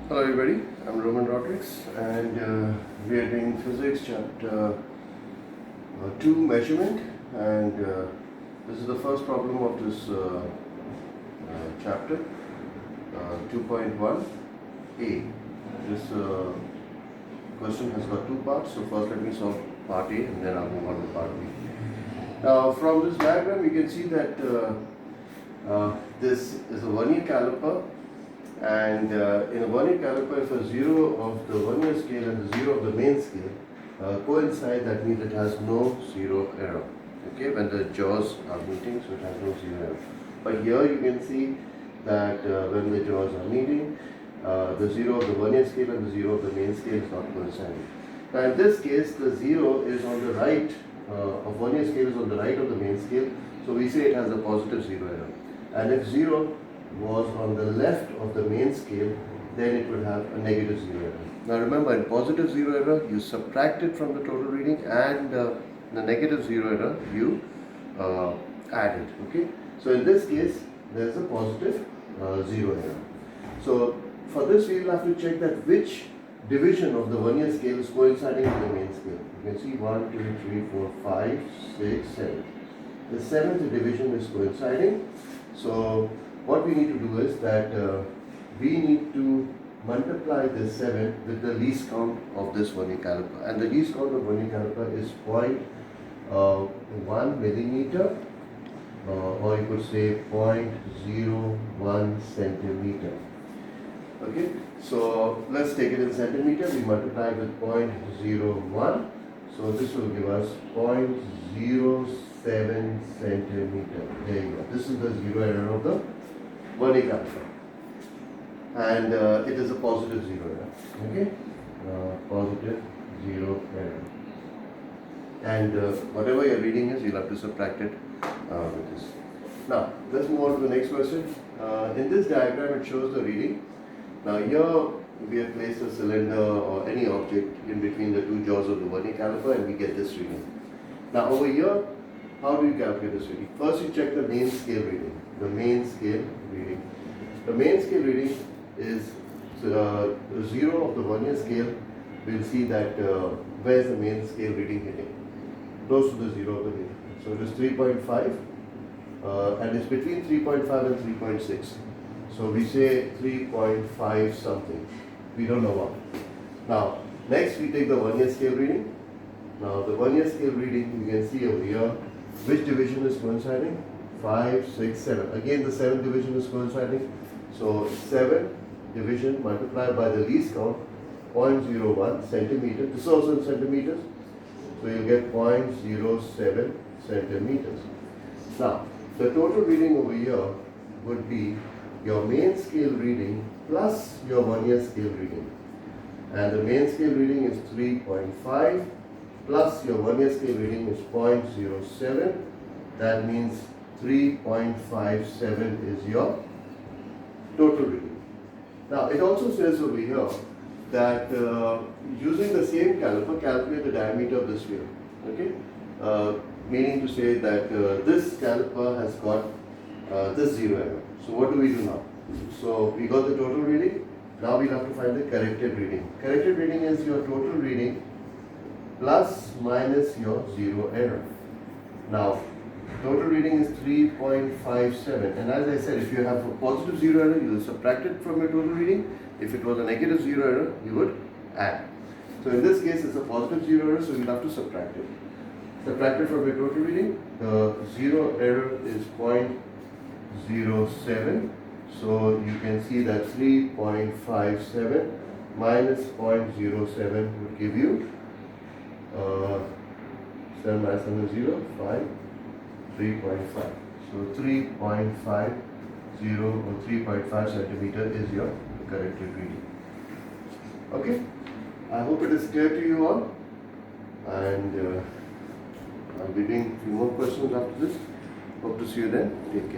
Hello everybody, I'm Roman Rodriguez and we are doing physics chapter 2 measurement, and this is the first problem of this chapter 2.1a. This question has got two parts, so first let me solve part A and then I'll move on to part B. Now from this diagram you can see that this is a vernier caliper. And in a vernier caliper, if a 0 of the vernier scale and the 0 of the main scale coincide, that means it has no zero error. Okay, when the jaws are meeting, so it has no zero error. But here you can see that when the jaws are meeting, the 0 of the vernier scale and the 0 of the main scale is not coinciding. Now in this case, the 0 is on the right, of vernier scale is on the right of the main scale, so we say it has a positive zero error. And if 0 was on the left of the main scale, then it would have a negative zero error. Now remember, in positive zero error, you subtract it from the total reading, and the negative zero error, you add it. Okay. So in this case, there is a positive zero error. So for this, we will have to check that which division of the vernier scale is coinciding with the main scale. You can see 1, 2, 3, 4, 5, 6, 7. The seventh division is coinciding. So what we need to do is that we need to multiply this 7 with the least count of this vernier caliper, and the least count of vernier caliper is 0.1 millimeter, or you could say 0.01 centimeter. Okay, so let's take it in centimeter. We multiply with 0.01, so this will give us 0.07 centimeter. There you go. This is the zero error of the vernier caliper, and it is a positive zero error. Okay, positive zero error, and whatever your reading is, you'll have to subtract it with this. Now let's move on to the next question. In this diagram, it shows the reading. Now here we have placed a cylinder or any object in between the two jaws of the vernier caliper, and we get this reading. Now over here, how do you calculate this reading? First, you check the main scale reading. The main scale reading. The main scale reading is the 0 of the vernier scale. We'll see that where is the main scale reading hitting? Close to the 0 of the main. So it is 3.5, and it's between 3.5 and 3.6. So we say 3.5 something. We don't know what. Now, next we take the vernier scale reading. Now the vernier scale reading, you can see over here, which division is coinciding? 5, 6, 7. Again, the 7th division is coinciding. So 7 division multiplied by the least count, 0.01 centimeter. This is also in centimeters. So you'll get 0.07 centimeters. Now, the total reading over here would be your main scale reading plus your vernier scale reading. And the main scale reading is 3.5 plus your vernier scale reading is 0.07. That means 3.57 is your total reading. Now it also says over here that using the same caliper, calculate the diameter of the sphere. Okay, meaning to say that this caliper has got this zero error. So what do we do now? So we got the total reading. Now we'll have to find the corrected reading. Corrected reading is your total reading plus minus your zero error. Now total reading is 3.57, and as I said, if you have a positive zero error, you will subtract it from your total reading. If it was a negative zero error, you would add. So in this case, it's a positive zero error, so you'll have to subtract it. Subtract it from your total reading. The zero error is 0.07, so you can see that 3.57 minus 0.07 would give you 7 minus 7 is 0, 5, 3.5. So 3.50 or 3.5 centimeter is your corrected reading. Okay, I hope it is clear to you all, and I'll be doing a few more questions after this. Hope to see you then. Take care.